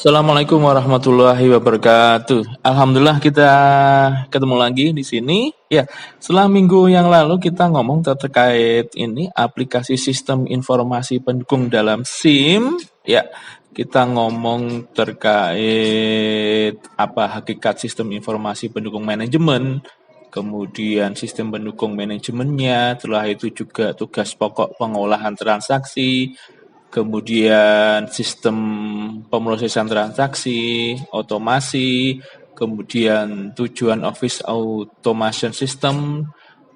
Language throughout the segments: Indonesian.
Assalamualaikum warahmatullahi wabarakatuh. Alhamdulillah kita ketemu lagi di sini. Ya, setelah minggu yang lalu kita ngomong terkait ini aplikasi sistem informasi pendukung dalam SIM. Ya, kita ngomong terkait apa hakikat sistem informasi pendukung manajemen, kemudian sistem pendukung manajemennya, setelah itu juga tugas pokok pengolahan transaksi, kemudian sistem pemrosesan transaksi, otomasi, kemudian tujuan Office Automation System,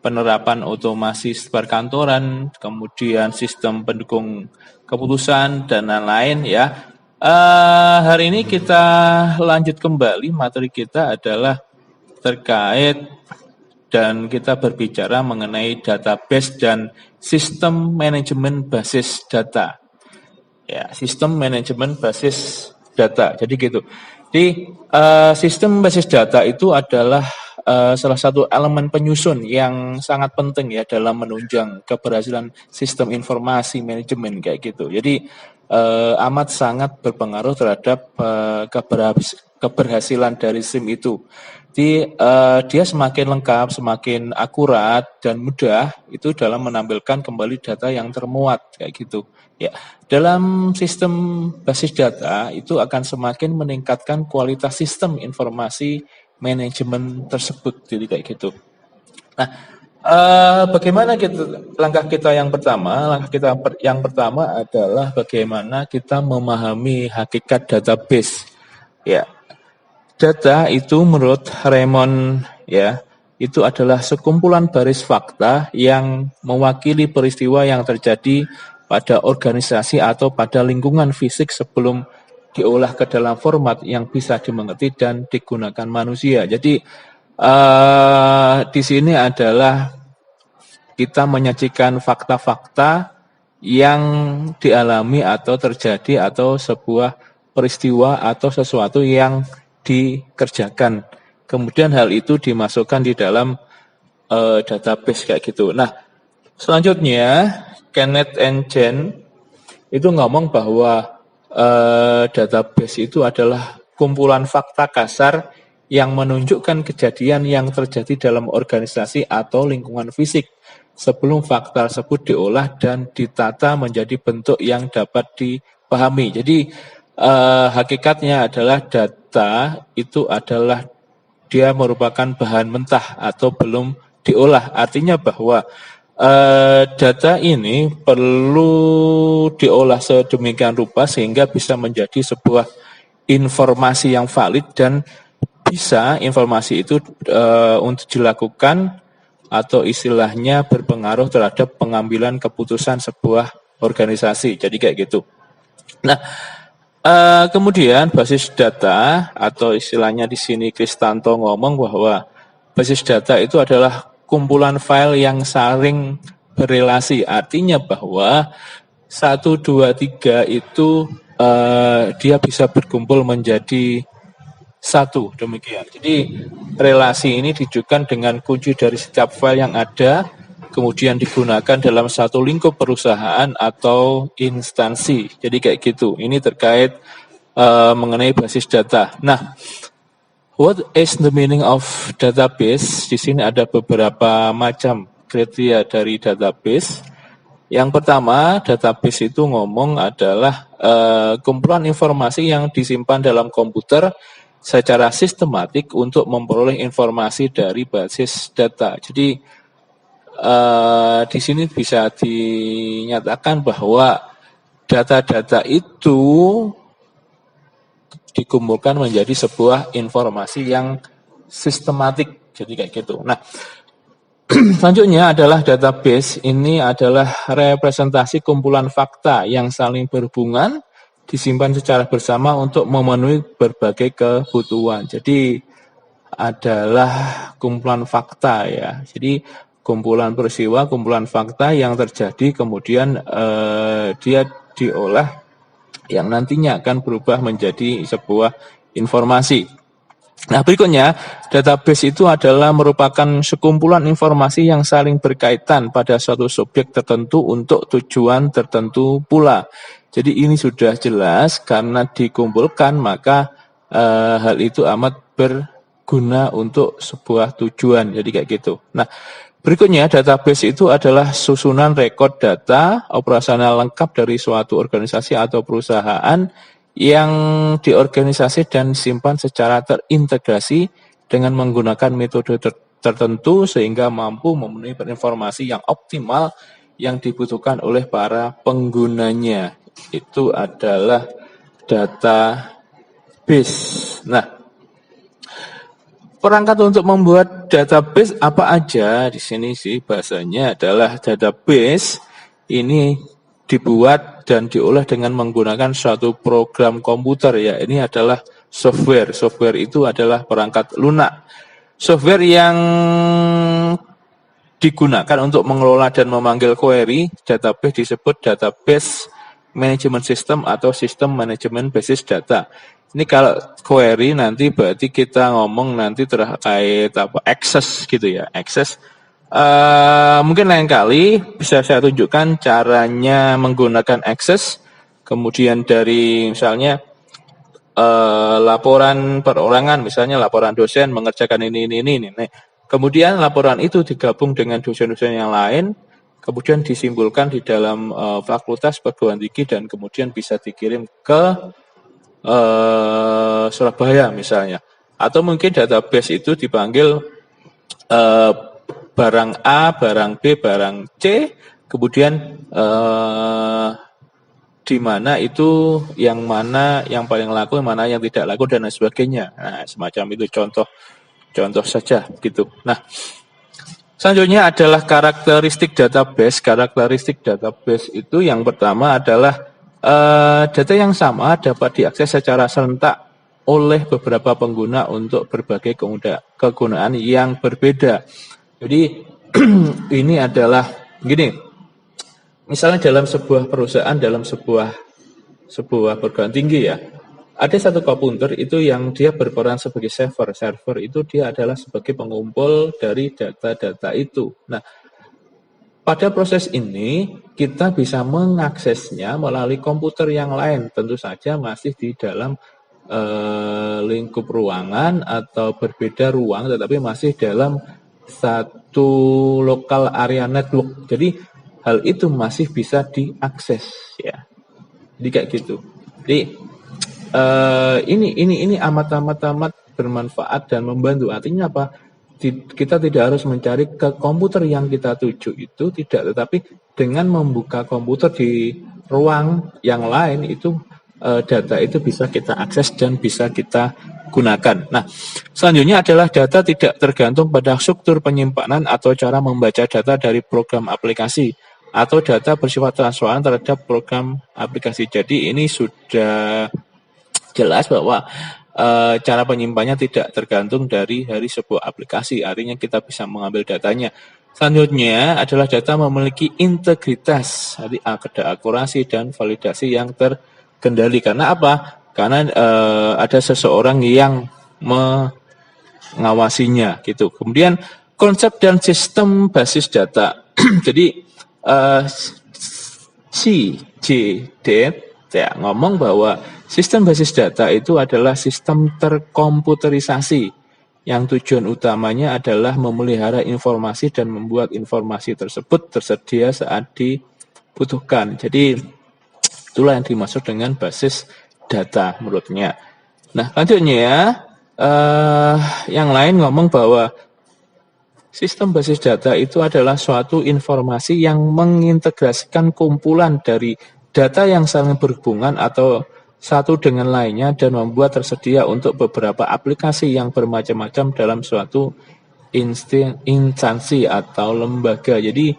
penerapan otomasi perkantoran, kemudian sistem pendukung keputusan, dan lain-lain ya. Hari ini kita lanjut kembali, materi kita adalah terkait dan kita berbicara mengenai database dan sistem manajemen basis data. Ya, sistem manajemen basis data. Jadi gitu. Jadi sistem basis data itu adalah salah satu elemen penyusun yang sangat penting ya dalam menunjang keberhasilan sistem informasi manajemen kayak gitu. Jadi amat sangat berpengaruh terhadap keberhasilan dari SIM itu. Jadi dia semakin lengkap, semakin akurat dan mudah itu dalam menampilkan kembali data yang termuat kayak gitu. Ya, dalam sistem basis data itu akan semakin meningkatkan kualitas sistem informasi manajemen tersebut, jadi kayak gitu. Nah, bagaimana langkah kita yang pertama? Langkah kita yang pertama adalah bagaimana kita memahami hakikat database. Ya, data itu menurut Raymond ya itu adalah sekumpulan baris fakta yang mewakili peristiwa yang terjadi pada organisasi atau pada lingkungan fisik sebelum diolah ke dalam format yang bisa dimengerti dan digunakan manusia. Jadi di sini adalah kita menyajikan fakta-fakta yang dialami atau terjadi atau sebuah peristiwa atau sesuatu yang dikerjakan. Kemudian hal itu dimasukkan di dalam database kayak gitu. Nah, selanjutnya Kenneth and Jen itu ngomong bahwa database itu adalah kumpulan fakta kasar yang menunjukkan kejadian yang terjadi dalam organisasi atau lingkungan fisik sebelum fakta tersebut diolah dan ditata menjadi bentuk yang dapat dipahami. Jadi hakikatnya adalah data itu adalah dia merupakan bahan mentah atau belum diolah. Artinya bahwa data ini perlu diolah sedemikian rupa sehingga bisa menjadi sebuah informasi yang valid dan bisa informasi itu untuk dilakukan atau istilahnya berpengaruh terhadap pengambilan keputusan sebuah organisasi. Jadi kayak gitu. Nah, kemudian basis data atau istilahnya di sini Kristanto ngomong bahwa basis data itu adalah kumpulan file yang saling berelasi. Artinya bahwa 1, 2, 3 itu dia bisa berkumpul menjadi satu, demikian. Jadi relasi ini ditujukan dengan kunci dari setiap file yang ada, kemudian digunakan dalam satu lingkup perusahaan atau instansi. Jadi kayak gitu. Ini terkait mengenai basis data. Nah, what is the meaning of database? Di sini ada beberapa macam kriteria dari database. Yang pertama, database itu ngomong adalah kumpulan informasi yang disimpan dalam komputer secara sistematik untuk memperoleh informasi dari basis data. Jadi di sini bisa dinyatakan bahwa data-data itu dikumpulkan menjadi sebuah informasi yang sistematik. Jadi kayak gitu. Nah, selanjutnya adalah database. Ini adalah representasi kumpulan fakta yang saling berhubungan, disimpan secara bersama untuk memenuhi berbagai kebutuhan. Jadi adalah kumpulan fakta ya. Jadi kumpulan peristiwa, kumpulan fakta yang terjadi kemudian dia diolah yang nantinya akan berubah menjadi sebuah informasi. Nah, berikutnya, database itu adalah merupakan sekumpulan informasi yang saling berkaitan pada suatu subjek tertentu untuk tujuan tertentu pula. Jadi ini sudah jelas karena dikumpulkan maka hal itu amat berguna untuk sebuah tujuan. Jadi kayak gitu. Nah, berikutnya database itu adalah susunan rekod data operasional lengkap dari suatu organisasi atau perusahaan yang diorganisasi dan simpan secara terintegrasi dengan menggunakan metode tertentu sehingga mampu memenuhi informasi yang optimal yang dibutuhkan oleh para penggunanya. Itu adalah database. Nah, perangkat untuk membuat database apa aja di sini sih bahasanya adalah database ini dibuat dan diolah dengan menggunakan suatu program komputer ya. Ini adalah software. Software itu adalah perangkat lunak. Software yang digunakan untuk mengelola dan memanggil query database disebut database management system atau sistem manajemen basis data. Ini kalau query nanti berarti kita ngomong nanti terkait apa access gitu ya, access. Mungkin lain kali bisa saya tunjukkan caranya menggunakan access. Kemudian dari misalnya laporan perorangan, misalnya laporan dosen mengerjakan ini. Kemudian laporan itu digabung dengan dosen-dosen yang lain, kemudian disimpulkan di dalam fakultas perguruan tinggi dan kemudian bisa dikirim ke Surabaya misalnya. Atau mungkin database itu dipanggil barang A, barang B, barang C, kemudian di mana itu yang mana yang paling laku, mana yang tidak laku dan lain sebagainya. Nah, semacam itu contoh saja gitu. Nah, selanjutnya adalah karakteristik database. Karakteristik database itu yang pertama adalah data yang sama dapat diakses secara serentak oleh beberapa pengguna untuk berbagai kegunaan yang berbeda. Jadi ini adalah gini, misalnya dalam sebuah perusahaan, dalam sebuah perguruan tinggi ya, ada satu komputer itu yang dia berperan sebagai server. Server itu dia adalah sebagai pengumpul dari data-data itu. Nah, pada proses ini kita bisa mengaksesnya melalui komputer yang lain. Tentu saja masih di dalam lingkup ruangan atau berbeda ruang, tetapi masih dalam satu local area network. Jadi hal itu masih bisa diakses ya. Jadi kayak gitu. Jadi ini amat bermanfaat dan membantu. Artinya apa? Kita tidak harus mencari ke komputer yang kita tuju itu tidak, tetapi dengan membuka komputer di ruang yang lain itu data itu bisa kita akses dan bisa kita gunakan. Nah, selanjutnya adalah data tidak tergantung pada struktur penyimpanan atau cara membaca data dari program aplikasi atau data bersifat transparan terhadap program aplikasi. Jadi ini sudah jelas bahwa cara penyimpanannya tidak tergantung dari sebuah aplikasi, artinya kita bisa mengambil datanya. Selanjutnya adalah data memiliki integritas, jadi ada akurasi dan validasi yang terkendali. Karena apa? Karena ada seseorang yang mengawasinya gitu. Kemudian konsep dan sistem basis data. Jadi CJD ya ngomong bahwa sistem basis data itu adalah sistem terkomputerisasi yang tujuan utamanya adalah memelihara informasi dan membuat informasi tersebut tersedia saat dibutuhkan. Jadi itulah yang dimaksud dengan basis data menurutnya. Nah, selanjutnya yang lain ngomong bahwa sistem basis data itu adalah suatu informasi yang mengintegrasikan kumpulan dari data yang saling berhubungan atau satu dengan lainnya dan membuat tersedia untuk beberapa aplikasi yang bermacam-macam dalam suatu instansi atau lembaga. Jadi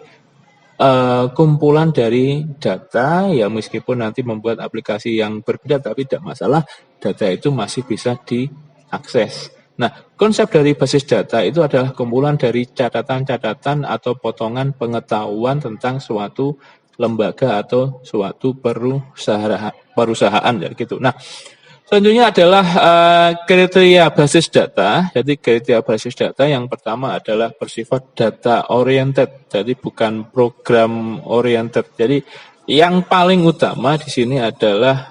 kumpulan dari data ya meskipun nanti membuat aplikasi yang berbeda tapi tidak masalah, data itu masih bisa diakses. Nah, konsep dari basis data itu adalah kumpulan dari catatan-catatan atau potongan pengetahuan tentang suatu lembaga atau suatu perusahaan ya gitu. Nah, Selanjutnya adalah kriteria basis data. Jadi kriteria basis data yang pertama adalah bersifat data oriented, jadi bukan program oriented. Jadi yang paling utama di sini adalah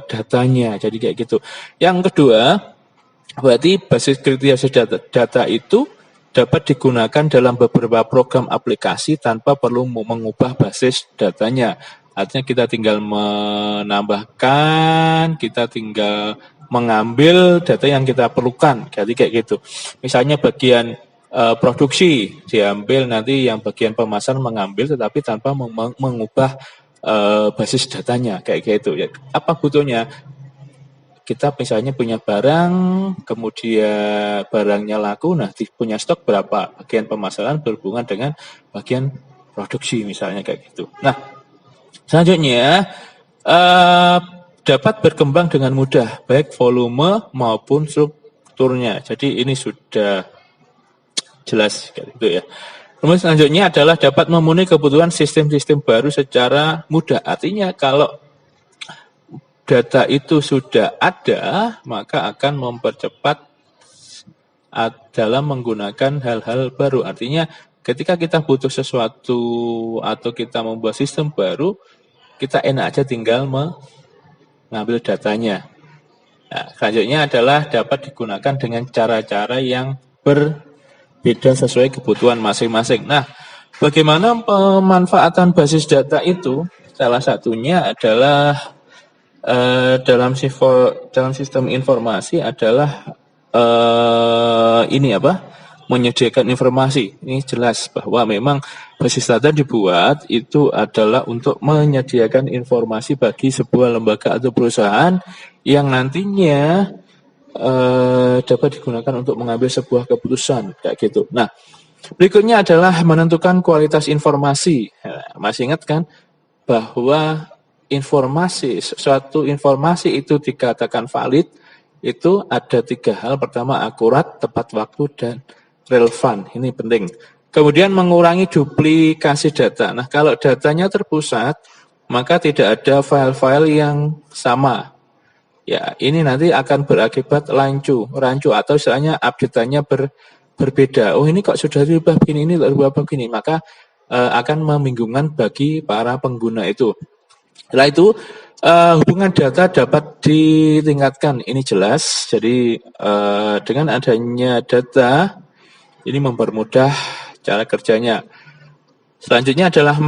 datanya. Jadi kayak gitu. Yang kedua, berarti basis kriteria basis data itu dapat digunakan dalam beberapa program aplikasi tanpa perlu mengubah basis datanya. Artinya kita tinggal menambahkan, kita tinggal mengambil data yang kita perlukan. Jadi kayak gitu. Misalnya bagian produksi diambil, nanti yang bagian pemasaran mengambil tetapi tanpa mengubah basis datanya kayak gitu. Apa butuhnya? Kita misalnya punya barang, kemudian barangnya laku, nah punya stok berapa? Bagian pemasaran berhubungan dengan bagian produksi misalnya kayak gitu. Nah, selanjutnya dapat berkembang dengan mudah, baik volume maupun strukturnya. Jadi ini sudah jelas gitu ya. Kemudian selanjutnya adalah dapat memenuhi kebutuhan sistem-sistem baru secara mudah. Artinya kalau data itu sudah ada, maka akan mempercepat dalam menggunakan hal-hal baru. Artinya ketika kita butuh sesuatu atau kita membuat sistem baru, kita enak aja tinggal mengambil datanya. Nah, selanjutnya adalah dapat digunakan dengan cara-cara yang berbeda sesuai kebutuhan masing-masing. Nah, bagaimana pemanfaatan basis data itu? Salah satunya adalah dalam sistem informasi adalah menyediakan informasi. Ini jelas bahwa memang basis data dibuat itu adalah untuk menyediakan informasi bagi sebuah lembaga atau perusahaan yang nantinya dapat digunakan untuk mengambil sebuah keputusan kayak gitu. Nah, berikutnya adalah menentukan kualitas informasi. Masih ingat kan bahwa suatu informasi itu dikatakan valid, itu ada 3 hal. Pertama, akurat, tepat waktu, dan relevan. Ini penting. Kemudian mengurangi duplikasi data. Nah, kalau datanya terpusat, maka tidak ada file-file yang sama. Ya, ini nanti akan berakibat rancu atau istilahnya update-nya berbeda. Oh, ini kok sudah diubah begini, ini berubah begini. Maka akan membingungkan bagi para pengguna itu. Setelah itu hubungan data dapat ditingkatkan, ini jelas. Jadi dengan adanya data ini mempermudah cara kerjanya. Selanjutnya adalah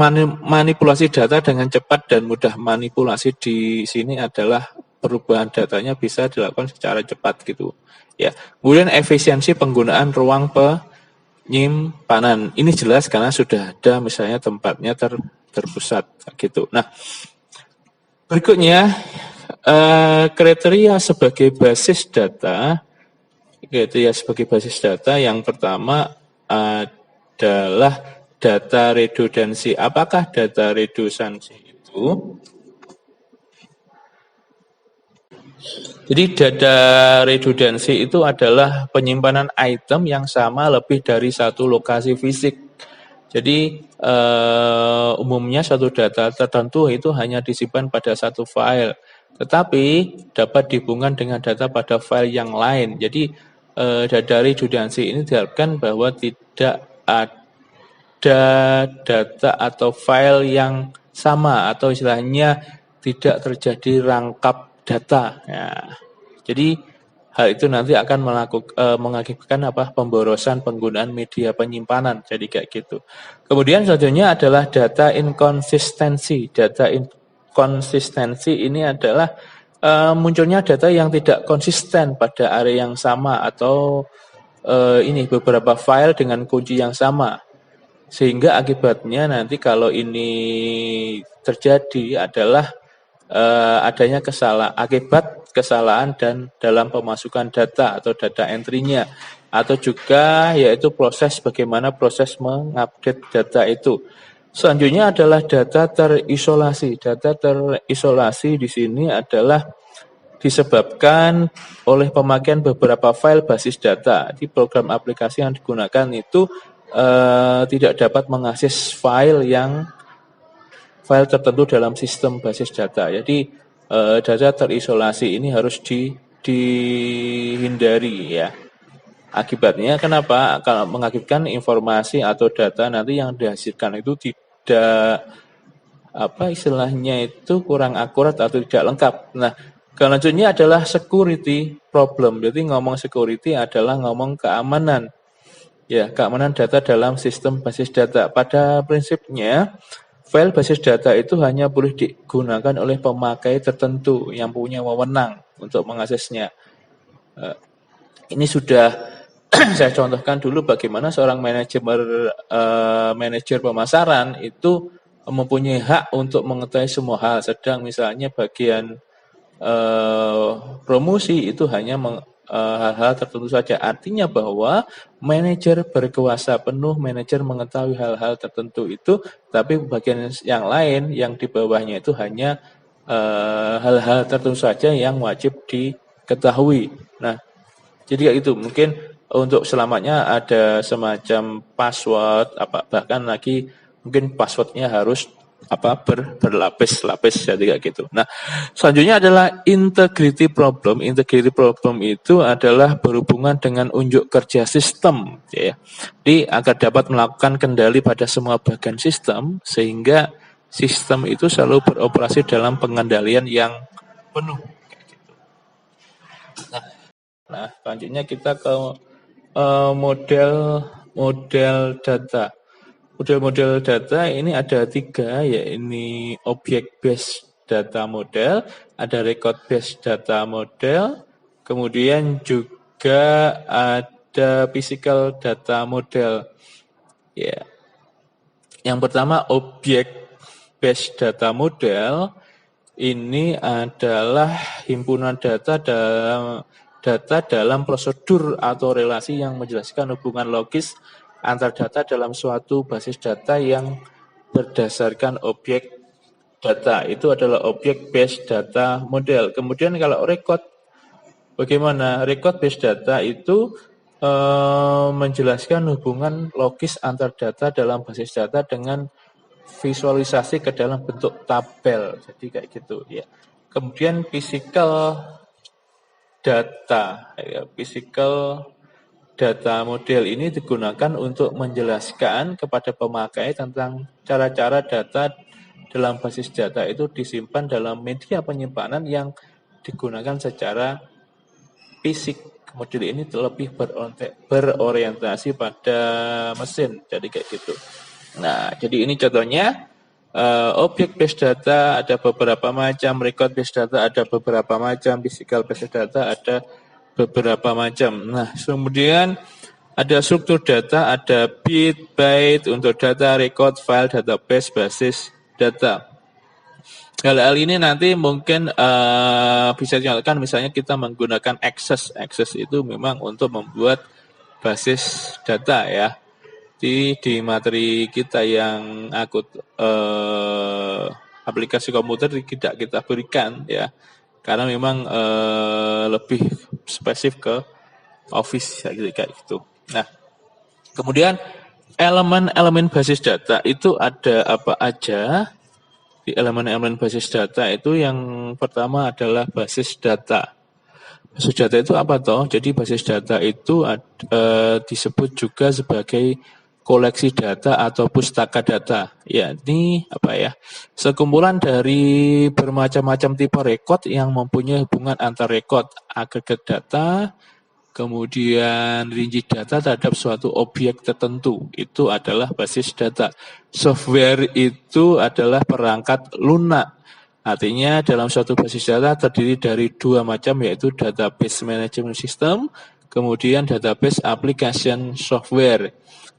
manipulasi data dengan cepat dan mudah. Manipulasi di sini adalah perubahan datanya bisa dilakukan secara cepat gitu. Ya. Kemudian efisiensi penggunaan ruang penyimpanan. Ini jelas karena sudah ada misalnya tempatnya terpusat gitu. Nah, berikutnya, kriteria sebagai basis data. Kriteria sebagai basis data yang pertama adalah data redundansi. Apakah data redundansi itu? Jadi data redundansi itu adalah penyimpanan item yang sama lebih dari satu lokasi fisik. Jadi umumnya suatu data tertentu itu hanya disimpan pada satu file, tetapi dapat dihubungkan dengan data pada file yang lain. Jadi data redundansi ini diharapkan bahwa tidak ada data atau file yang sama atau istilahnya tidak terjadi rangkap data. Ya. Jadi hal itu nanti akan mengakibatkan pemborosan penggunaan media penyimpanan. Jadi kayak gitu. Kemudian selanjutnya adalah data inkonsistensi. Data inkonsistensi ini adalah munculnya data yang tidak konsisten pada area yang sama atau beberapa file dengan kunci yang sama. Sehingga akibatnya nanti kalau ini terjadi adalah adanya akibat kesalahan dan dalam pemasukan data atau data entry-nya, atau juga yaitu bagaimana proses mengupdate data itu. Selanjutnya adalah data terisolasi. Data terisolasi di sini adalah disebabkan oleh pemakaian beberapa file basis data. Di program aplikasi yang digunakan itu tidak dapat mengakses file tertentu dalam sistem basis data. Jadi data terisolasi ini harus dihindari ya. Akibatnya kenapa? Kalau mengakibatkan informasi atau data nanti yang dihasilkan itu tidak apa istilahnya itu kurang akurat atau tidak lengkap. Nah, selanjutnya adalah security problem. Jadi ngomong security adalah ngomong keamanan. Ya, keamanan data dalam sistem basis data. Pada prinsipnya, file basis data itu hanya boleh digunakan oleh pemakai tertentu yang punya wewenang untuk mengaksesnya. Ini sudah saya contohkan dulu bagaimana seorang manajer pemasaran itu mempunyai hak untuk mengetahui semua hal. Sedang misalnya bagian promosi itu hanya hal-hal tertentu saja. Artinya bahwa manajer berkuasa penuh, manajer mengetahui hal-hal tertentu itu, tapi bagian yang lain yang di bawahnya itu hanya hal-hal tertentu saja yang wajib diketahui. Nah, jadi kayak itu mungkin untuk selamatnya ada semacam password bahkan lagi mungkin passwordnya harus berlapis-lapis jadi kayak gitu. Nah, selanjutnya adalah integrity problem. Integrity problem itu adalah berhubungan dengan unjuk kerja sistem ya. Jadi agar dapat melakukan kendali pada semua bagian sistem sehingga sistem itu selalu beroperasi dalam pengendalian yang penuh. Nah, selanjutnya kita ke model data. Model-model data ini ada 3, yaitu object based data model, ada record based data model, kemudian juga ada physical data model. Ya. Yang pertama object based data model ini adalah himpunan data dalam prosedur atau relasi yang menjelaskan hubungan logis antar data dalam suatu basis data yang berdasarkan objek data. Itu adalah object based data model. Kemudian kalau record, bagaimana? Record based data itu menjelaskan hubungan logis antar data dalam basis data dengan visualisasi ke dalam bentuk tabel. Jadi kayak gitu ya. Kemudian physical data model ini digunakan untuk menjelaskan kepada pemakai tentang cara-cara data dalam basis data itu disimpan dalam media penyimpanan yang digunakan secara fisik. Model ini lebih berorientasi pada mesin, jadi kayak gitu. Nah, jadi ini contohnya. Object based data ada beberapa macam, record based data ada beberapa macam, physical based data ada beberapa macam. Nah, kemudian ada struktur data, ada bit, byte untuk data, record, file, database, basis data. Hal-hal ini nanti mungkin bisa dicontohkan misalnya kita menggunakan Access. Access itu memang untuk membuat basis data ya. Di materi kita yang aplikasi komputer tidak kita berikan ya, karena memang lebih spesifik ke Office kayak gitu. Nah, kemudian elemen-elemen basis data itu ada apa aja? Di elemen-elemen basis data itu yang pertama adalah basis data. Basis data itu apa toh? Jadi basis data itu disebut juga sebagai koleksi data atau pustaka data. Ya, ini apa ya? Sekumpulan dari bermacam-macam tipe record yang mempunyai hubungan antar record, agregat data, kemudian rinci data terhadap suatu objek tertentu. Itu adalah basis data. Software itu adalah perangkat lunak. Artinya dalam suatu basis data terdiri dari 2 macam, yaitu database management system, kemudian database application software.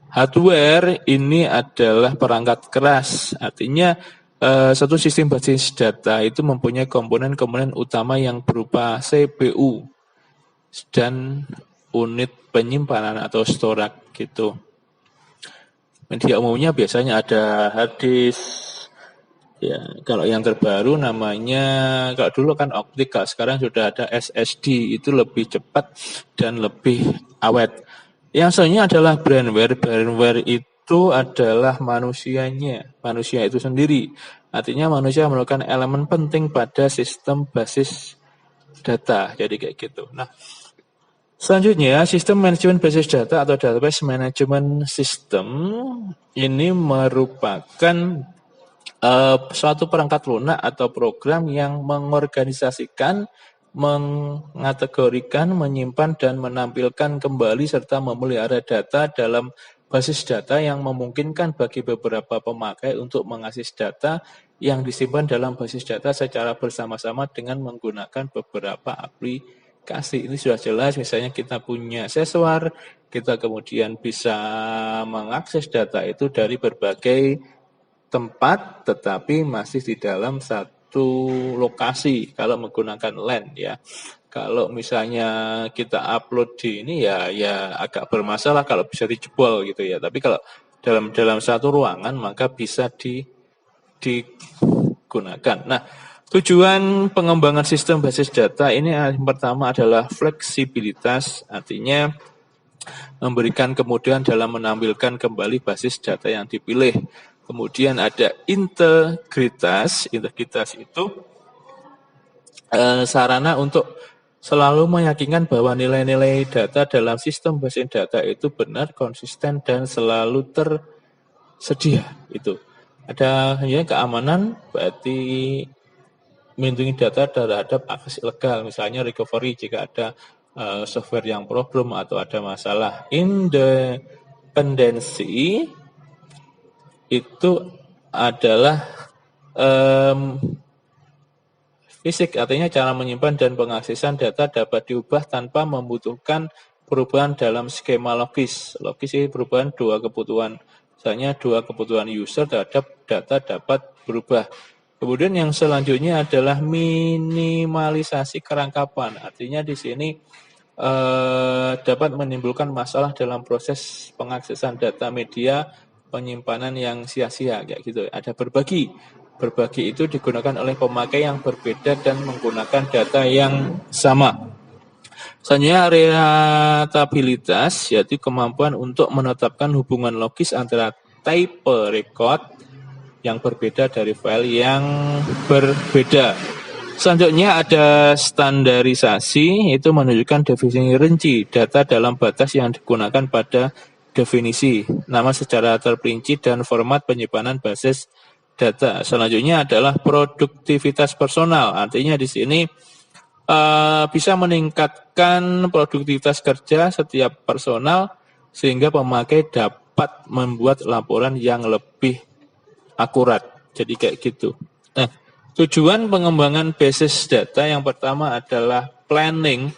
Hardware ini adalah perangkat keras, artinya satu sistem basis data itu mempunyai komponen-komponen utama yang berupa CPU dan unit penyimpanan atau storage gitu. Media umumnya biasanya ada hard disk. Ya, kalau yang terbaru namanya, kalau dulu kan optik, kalau sekarang sudah ada SSD, itu lebih cepat dan lebih awet. Yang selanjutnya adalah brandware. Brandware itu adalah manusia itu sendiri. Artinya manusia merupakan elemen penting pada sistem basis data. Jadi kayak gitu. Nah, selanjutnya sistem manajemen basis data atau database management system ini merupakan suatu perangkat lunak atau program yang mengorganisasikan, mengategorikan, menyimpan, dan menampilkan kembali serta memelihara data dalam basis data yang memungkinkan bagi beberapa pemakai untuk mengakses data yang disimpan dalam basis data secara bersama-sama dengan menggunakan beberapa aplikasi. Ini sudah jelas, misalnya kita punya seswar, kita kemudian bisa mengakses data itu dari berbagai tempat tetapi masih di dalam satu lokasi kalau menggunakan LAN ya. Kalau misalnya kita upload di ini ya agak bermasalah kalau bisa dijebol gitu ya. Tapi kalau dalam satu ruangan maka bisa digunakan. Nah, tujuan pengembangan sistem basis data ini yang pertama adalah fleksibilitas, artinya memberikan kemudahan dalam menampilkan kembali basis data yang dipilih. Kemudian ada integritas itu sarana untuk selalu meyakinkan bahwa nilai-nilai data dalam sistem basis data itu benar, konsisten, dan selalu tersedia. Itu ada hanya keamanan, berarti melindungi data terhadap akses ilegal, misalnya recovery jika ada software yang problem atau ada masalah. Independensi itu adalah fisik, artinya cara menyimpan dan pengaksesan data dapat diubah tanpa membutuhkan perubahan dalam skema logis. Logis ini perubahan dua kebutuhan, misalnya dua kebutuhan user terhadap data dapat berubah. Kemudian yang selanjutnya adalah minimalisasi kerangkapan, artinya di sini dapat menimbulkan masalah dalam proses pengaksesan data media, penyimpanan yang sia-sia kayak gitu. Ada berbagi itu digunakan oleh pemakai yang berbeda dan menggunakan data yang sama. Selanjutnya relatabilitas, yaitu kemampuan untuk menetapkan hubungan logis antara type record yang berbeda dari file yang berbeda. Selanjutnya ada standarisasi, itu menunjukkan definisi rinci data dalam batas yang digunakan pada definisi, nama secara terperinci, dan format penyimpanan basis data. Selanjutnya adalah produktivitas personal, artinya di sini bisa meningkatkan produktivitas kerja setiap personal sehingga pemakai dapat membuat laporan yang lebih akurat. Jadi kayak gitu. Nah, tujuan pengembangan basis data yang pertama adalah planning.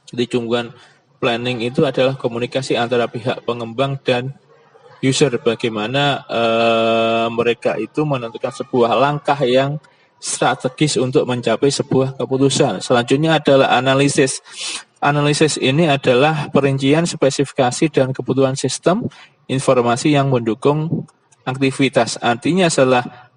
Jadi tujuan planning itu adalah komunikasi antara pihak pengembang dan user, bagaimana mereka itu menentukan sebuah langkah yang strategis untuk mencapai sebuah keputusan. Selanjutnya adalah analisis. Analisis ini adalah perincian spesifikasi dan kebutuhan sistem informasi yang mendukung aktivitas. Artinya setelah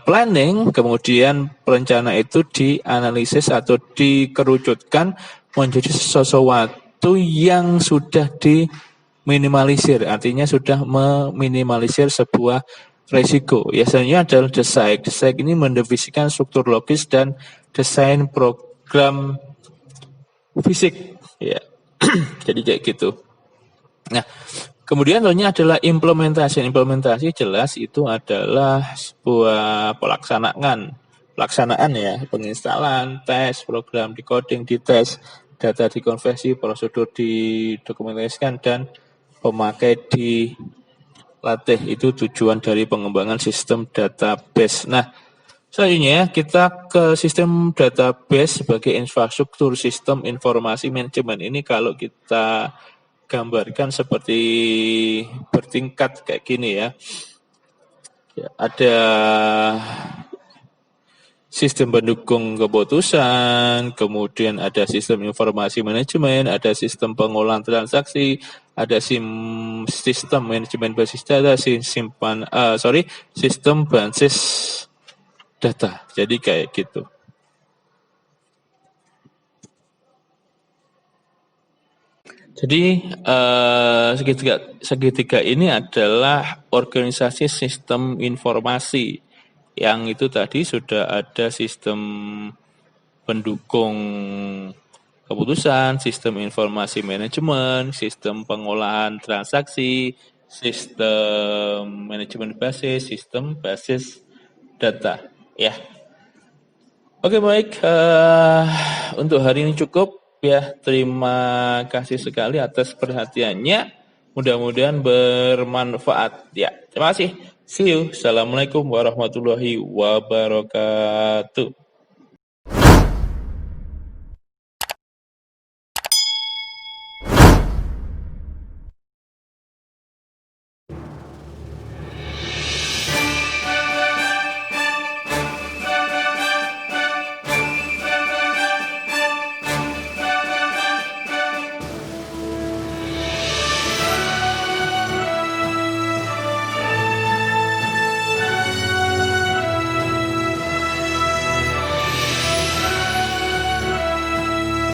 planning, kemudian perencana itu dianalisis atau dikerucutkan menjadi sesuatu yang sudah minimalisir, artinya sudah meminimalisir sebuah resiko. Biasanya adalah desain. Desain ini mendefinisikan struktur logis dan desain program fisik. Ya, jadi kayak gitu. Nah, kemudian tentunya adalah implementasi. Implementasi jelas itu adalah sebuah pelaksanaan ya, penginstalan, tes, program decoding, dites, data dikonversi, prosedur didokumentasikan, dan pemakai dilatih. Itu tujuan dari pengembangan sistem database. Nah, selanjutnya kita ke sistem database sebagai infrastruktur sistem informasi manajemen. Ini kalau kita gambarkan seperti bertingkat kayak gini ya. Ada sistem pendukung keputusan, kemudian ada sistem informasi manajemen, ada sistem pengolahan transaksi, ada sistem manajemen basis data, sistem basis data. Jadi kayak gitu. Jadi segitiga ini adalah organisasi sistem informasi. yang itu tadi sudah ada sistem pendukung keputusan, sistem informasi manajemen, sistem pengolahan transaksi, sistem manajemen basis, sistem basis data. Ya, oke baik. Untuk hari ini cukup ya. Terima kasih sekali atas perhatiannya. Mudah-mudahan bermanfaat. Ya, terima kasih. See you. Assalamualaikum warahmatullahi wabarakatuh.